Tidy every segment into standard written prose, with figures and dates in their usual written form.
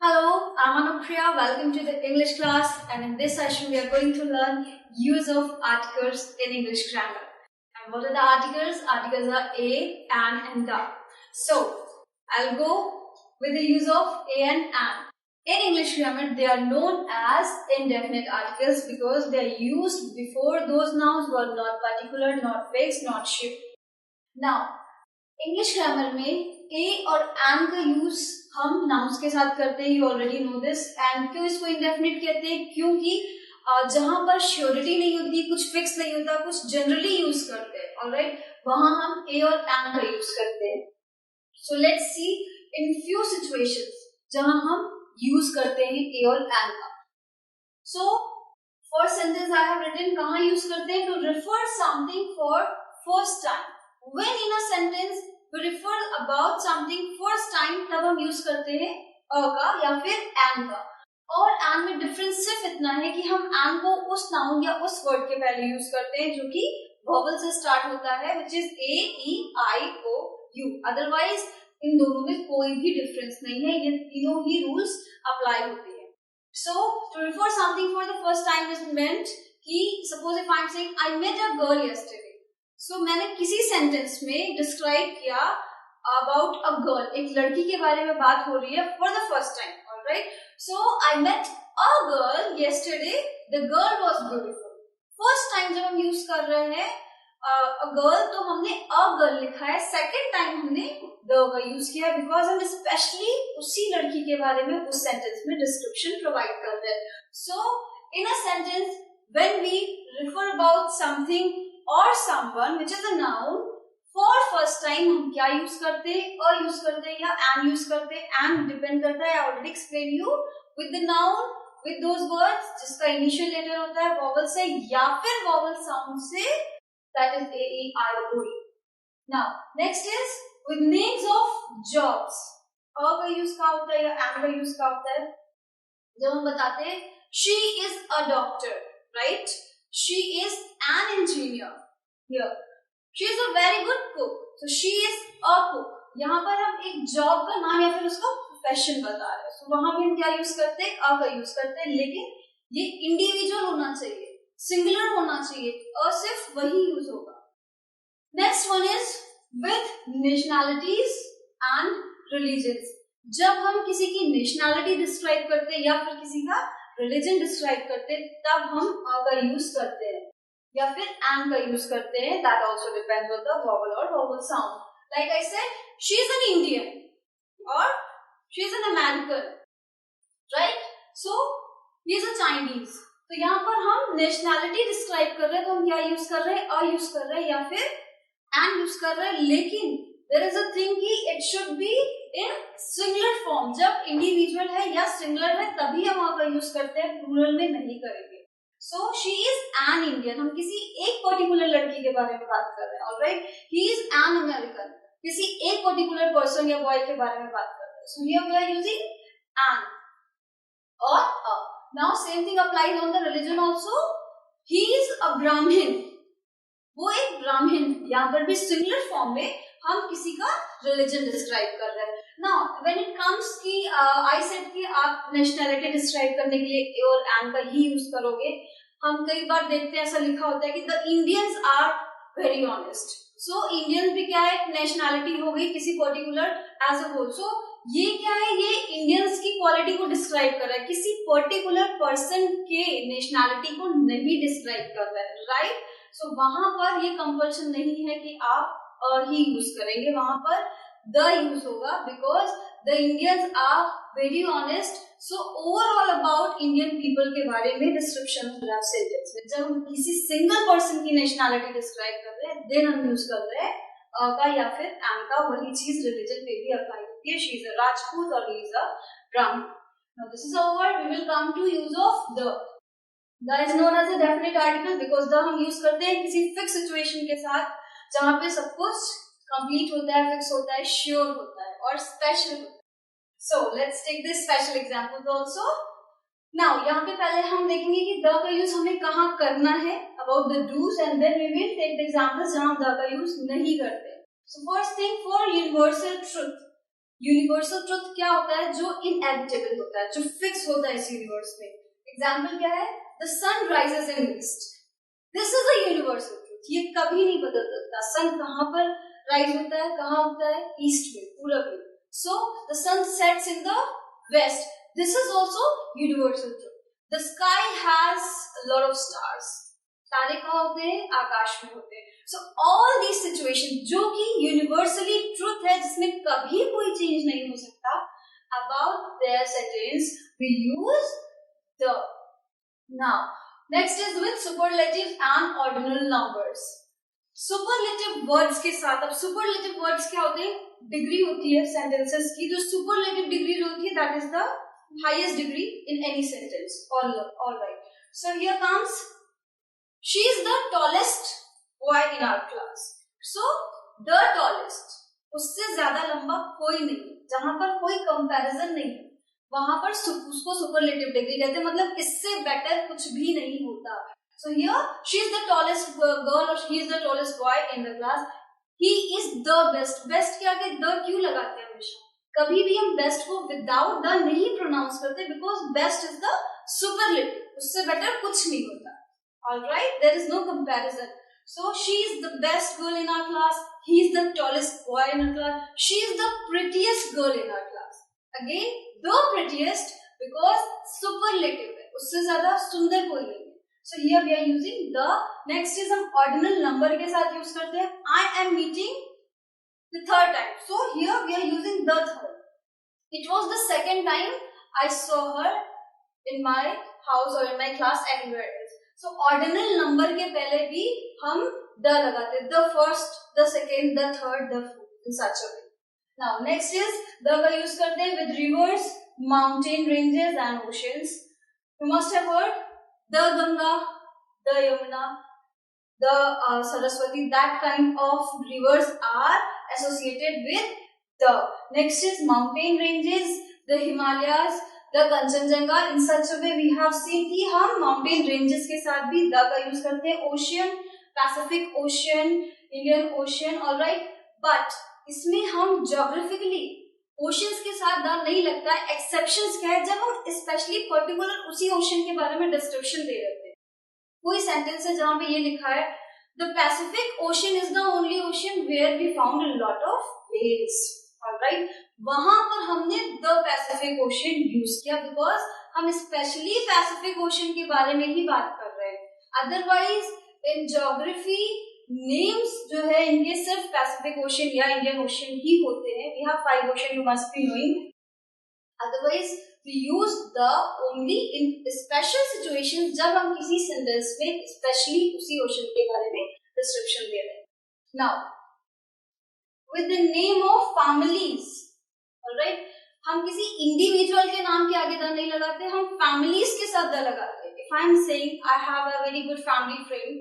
Hello, I'm Anupriya. Welcome to the English class, and in this session we are going to learn use of articles in English grammar. And what are the articles? Articles are a, and the. So I'll go with the use of a and an. In English grammar, they are known as indefinite articles because they are used before those nouns were not particular, not fixed, not shift. Now, English grammar में ए और an का use हम nouns के साथ करते हैं. You already know this. And क्यों इसको इंडेफिनिट कहते हैं? क्योंकि जहां पर श्योरिटी नहीं होती, कुछ फिक्स नहीं होता, कुछ जनरली यूज करते हैं. ऑलराइट, वहां हम ए और एन का यूज करते हैं. So let's see in few situations जहां हम यूज करते हैं ए और एन का. So first sentence I have written, कहां यूज करते हैं? To refer something for first time. When in a sentence we refer about something first time, तब हम यूज करते हैं अ का या फिर एन का. और एन में डिफरेंस सिर्फ इतना है कि हम एन को उस नाउन या उस वर्ड के पहले यूज करते हैं जो कि वोवेल से स्टार्ट होता है, which is A, E, I, O, U. Otherwise इन दोनों में कोई भी डिफरेंस नहीं है, ये तीनों ही रूल्स अप्लाई होते हैं. So to refer something for the first time is meant कि suppose if I am saying I met a girl yesterday. So मैंने किसी सेंटेंस में डिस्क्राइब किया अबाउट अ गर्ल, एक लड़की के बारे में बात हो रही है for the first time. Alright, so I met a girl yesterday, the girl was beautiful. First time जब हम यूज कर रहे हैं अ गर्ल, तो हमने अ गर्ल लिखा है. सेकंड टाइम हमने द का यूज किया बिकॉज हम स्पेशली उसी लड़की के बारे में उस सेंटेंस में डिस्क्रिप्शन प्रोवाइड कर रहे हैं. So in a sentence when we refer about something और someone which is a noun for first time, हम क्या यूज करते हैं? अ यूज करते हैं या एन यूज करते हैं? एन डिपेंड करता है, I already explain you, with the noun with those words जिसका इनिशियल लेटर होता है वोवेल से या फिर वोवेल साउंड से, that is A, E, I, O, U. Now next is with names of jobs. A का यूज क्या होता है या एन का यूज क्या होता है? जब हम बताते हैं she is a doctor, right? She is an engineer. Here, she is a very good cook. So she is a cook. यहाँ पर हम एक जॉब का नाम या फिर उसका प्रोफेशन बता रहे हैं. So वहां भी हम क्या यूज करते हैं? अ का यूज करते हैं. लेकिन ये इंडिविजुअल होना चाहिए, सिंगुलर होना चाहिए. अ सिर्फ वही यूज होगा. Next one is with nationalities and religions. जब हम किसी की नेशनैलिटी डिस्क्राइब करते हैं या फिर किसी का रिलीजन डिस्क्राइब करते हैं, तब हम अ का यूज करते हैं या फिर एन का यूज करते हैं. That also depends on the vowel और vowel sound. Like I said, she is an Indian और she is an American, right? So he is a Chinese. तो यहाँ पर हम नेशनैलिटी डिस्क्राइब कर रहे हैं, तो हम क्या यूज कर रहे हैं? अ यूज कर रहे हैं या फिर एन यूज कर रहे हैं. लेकिन देयर इज अ थिंग कि it should be in singular form. जब इंडिविजुअल है या सिंगुलर है तभी हम अ का यूज करते हैं, प्लूरल में नहीं करेंगे. So she is an Indian, हम किसी एक पर्टिकुलर लड़की के बारे में बात कर रहे हैं. Alright, he is an American, किसी एक पर्टिकुलर पर्सन या बॉय के बारे में बात कर रहे हैं. So here we are using an और a. Now same thing applies on the religion also. He is a Brahmin, वो एक ब्राह्मण. यहाँ पर भी सिंगुलर फॉर्म में हम किसी का रिलीजन डिस्क्राइब कर रहे हैं. नाउ व्हेन इट कम्स की आई सेड कि आप नेशनैलिटी डिस्क्राइब करने के लिए ए और एन का ही यूज करोगे. हम कई बार देखते हैं ऐसा लिखा होता है कि the Indians are very honest. So Indian भी क्या है? नेशनैलिटी हो गई किसी particular as a whole. So ये क्या है? ये इंडियंस की क्वालिटी को डिस्क्राइब कर रहा है, किसी पर्टिकुलर पर्सन के नेशनैलिटी को नहीं डिस्क्राइब कर रहा है, राइट? सो वहां पर ये कंपल्शन नहीं है कि आप ही यूज करेंगे, वहां पर द यूज होगा because the Indians are very honest. So overall about Indian people के बारे में डिस्क्रिप्शन सेंटेंस में जब हम किसी सिंगल पर्सन की नेशनैलिटी डिस्क्राइब कर रहे हैं, देन हम यूज कर रहे हैं अ का या फिर एन का. वही चीज रिलीजन पे भी अप्लाई होती है. शी इज अ राजपूत और ही is a Brahmin. Now this is over. We will come to use of the. The is known as a definite article because the हम यूज करते हैं किसी फिक्स सिचुएशन के साथ जहां पे सब कुछ कंप्लीट होता है, फिक्स होता है, श्योर होता है और स्पेशल होता है. So let's take this special examples also. Now यहाँ पे पहले हम देखेंगे कि द का यूज हमें कहाँ करना है, about the dos, and then we will take the examples जहां द का यूज नहीं करते. So first thing, for universal truth. Universal truth क्या होता है? जो इनएविटेबल होता है, जो फिक्स होता है इस यूनिवर्स में. एग्जाम्पल क्या है? The sun rises in east. This is a universal truth. ये कभी नहीं बदल सकता. सन कहाँ पर राइज होता है, कहाँ होता है? ईस्ट में, पूरब में. So the sun sets in the west. This is also universal truth. The sky has a lot of stars. तारे कहाँ होते हैं? आकाश में होते हैं. सो ऑल दीज सिचुएशन जो कि यूनिवर्सली ट्रुथ है, जिसमें कभी कोई चेंज नहीं हो सकता, about their sentence we use the. Now next is with superlative and ordinal numbers. Superlative words के साथ, अब सुपरलेटिव वर्ड्स क्या होते हैं? डिग्री होती है सेंटेंसेस की. जो सुपरलेटिव डिग्री जो होती है, that is the highest degree in any sentence. All right. So here comes, she is the tallest boy in our class. So the tallest, उससे ज्यादा लंबा कोई नहीं. जहां पर कोई कंपैरिजन नहीं है, वहां पर उसको सुपरलेटिव डिग्री कहते हैं. मतलब इससे बेटर कुछ भी नहीं होता. So here she is the tallest girl or he is the tallest boy in the class. He is the best. Best के आगे the क्यों लगाते हैं हमेशा? कभी भी हम बेस्ट को विदाउट द नहीं प्रोनाउंस करते, because best is the superlative. उससे बेटर कुछ नहीं होता. All right, there is no comparison. So she is the best girl in our class. He is the tallest boy in our class. She is the prettiest girl in our class. Again, the prettiest because superlative है. उससे ज़्यादा सुंदर कोई नहीं है. So here we are using the. Next is हम ordinal number के साथ use करते हैं. I am meeting the third time. So here we are using the third. It was the second time I saw her in my house or in my class anywhere else. So ordinal number के पहले भी हम the लगाते हैं. The first, the second, the third, the fourth, in such a way. Now next is the का use करते हैं with rivers, mountain ranges and oceans. You must have heard the Ganga, the Yamuna, the Saraswati. That kind of rivers are associated with the. Next is mountain ranges, the Himalayas, the Kanchenjunga. In such way we have seen कि हम mountain ranges के साथ भी the का use करते हैं. Ocean, Pacific ocean, Indian ocean. Alright, but इसमें हम ज्योग्राफिकली ओशियंस के साथ द नहीं लगता है. एक्सेप्शंस क्या है? जब हम स्पेशली पर्टिकुलर उसी ओशियन के बारे में डिस्क्रिप्शन दे रहे थे. कोई सेंटेंस है जहां पे ये लिखा है the Pacific Ocean is the only ocean where we found a lot of whales. Alright, वहां पर हमने द पैसिफिक ओशियन यूज किया बिकॉज हम स्पेशली पैसिफिक ओशियन के बारे में ही बात कर रहे हैं. अदरवाइज इन ज्योग्राफी नेम्स जो है इनके सिर्फ पैसिफिक ओशियन या इंडियन ओशियन ही होते हैं. We have 5 ocean, you must be knowing. Otherwise we use the only in special situations, जब हम किसी सेंटेंस में स्पेशली उसी ओशियन के बारे में डिस्क्रिप्शन दे रहे हैं. Now with the name of families, alright, हम किसी इंडिविजुअल के नाम के आगे द नहीं लगाते, हम फैमिलीज के साथ द लगाते हैं. If I am saying I have a very good family friend,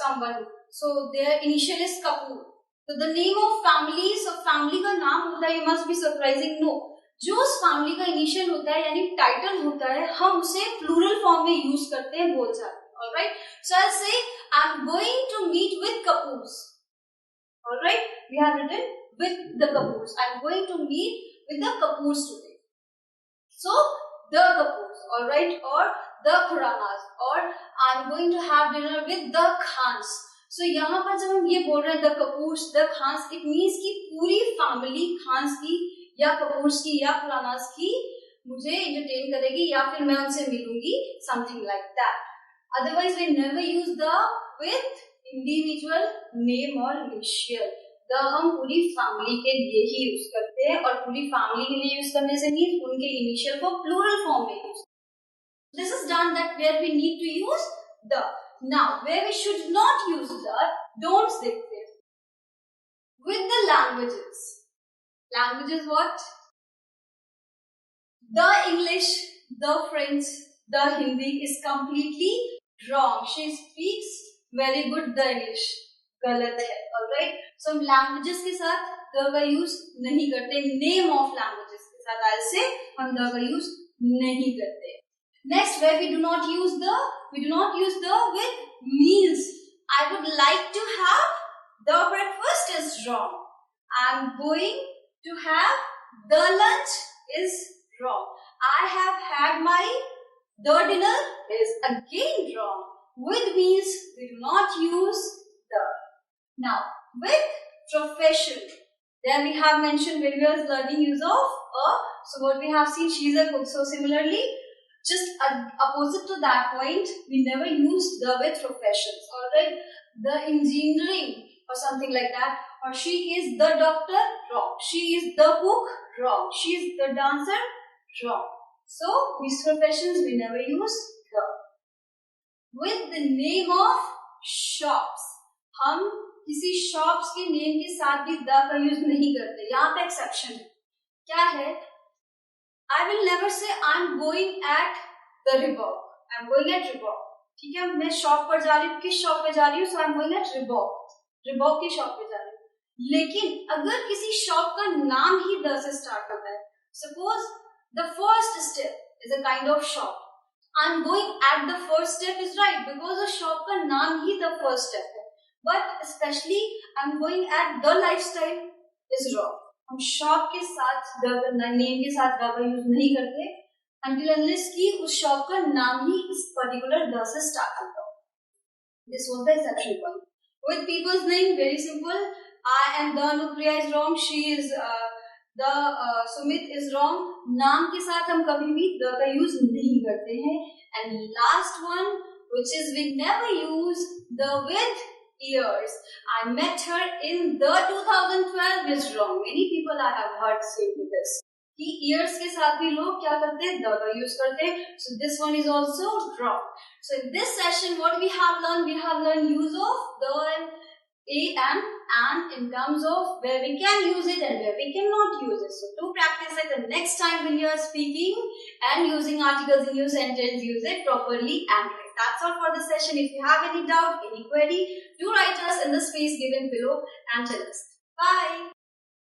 someone, so their initial is Kapoor. So the name of families, और फैमिली का नाम होता है. You must be surprising, no. जो उस फैमिली का इनिशियल होता है यानी टाइटल होता है, हम उसे प्लूरल फॉर्म में यूज करते हैं, बोल जाते हैं. Alright, so I'll say I'm going to meet with Kapoors. Alright, we have written with the Kapoors. I am going to meet with the Kapoors today. So, the Kapoors, alright, or the Khuranas, or I am going to have dinner with the Khans. So, यहाँ पर जब हम ये बोल रहे हैं the Kapoors, the Khans, it means कि पूरी फैमिली खान्स की या कपूर्स की या खुरानास की मुझे entertain करेगी या फिर मैं उनसे मिलूंगी, something like that. Otherwise, we never use the with individual name और इनिशियल. द हम पूरी फैमिली के लिए ही यूज करते हैं, और पूरी फैमिली के लिए यूज करने से मीन उनके इनिशियल को प्लूरल फॉर्म में use. This is done that where we need to use the. Now where we should not use the, don'ts देखते हैं. With the languages, languages what? The English, the French, the Hindi is completely wrong. She speaks very good the English, गलत है. Alright, सो हम languages के साथ the का use नहीं करते. नेम ऑफ लैंग्वेजेस के साथ आज से हम द का यूज नहीं करते. Next, where we do not use the, we do not use the with meals. I would like to have the breakfast is wrong. I am going to have the lunch is wrong. I have had my, the dinner is again wrong. With means we do not use the. Now, with profession, there we have mentioned when we are learning use of a. So what we have seen, she is a cook. So similarly, just opposite to that point, we never use the with professions. Alright, the engineering or something like that. Or she is the doctor, wrong. She is the cook, wrong. She is the dancer, wrong. So these professions we never use the. With the name of shops, हम किसी shops के name के साथ भी the का use नहीं करते. यहाँ पे exception है. क्या है? I will never say I'm going at the Reebok. I'm going at Reebok. ठीक है, मैं शॉप पर जा रही हूँ. किस शॉप पे जा रही हूँ? So I'm going at Reebok. Reebok की शॉप पे जा रही हूँ. लेकिन अगर किसी शॉप का नाम ही द से स्टार्ट होता है, suppose the first step is a kind of shop. I'm going at the first step is right because the shop का नाम ही the first step है. But especially I'm going at the lifestyle is wrong. हम shop के साथ name के साथ the का use नहीं करते until unless कि उस शॉप का नाम ही इस पर्टिकुलर द से स्टार्ट होता हो. This was the exception point. With people's name, very simple. I and the Nupriya is wrong. She is the Sumit is wrong. नाम के साथ हम कभी भी the का यूज नहीं करते हैं. And last one, which is we never use the with years. I met her in the 2012 is wrong. Many people I have heard say this. कि years के साथ भी लोग क्या करते हैं? The का use करते हैं. So this one is also wrong. So in this session, what we have learned? We have learned use of the and a and in terms of where we can use it and where we cannot use it. So to practice it, the next time when you are speaking and using articles in your sentence, use it properly and right. That's all for this session. If you have any doubt, any query, do write us in the space given below and tell us. Bye.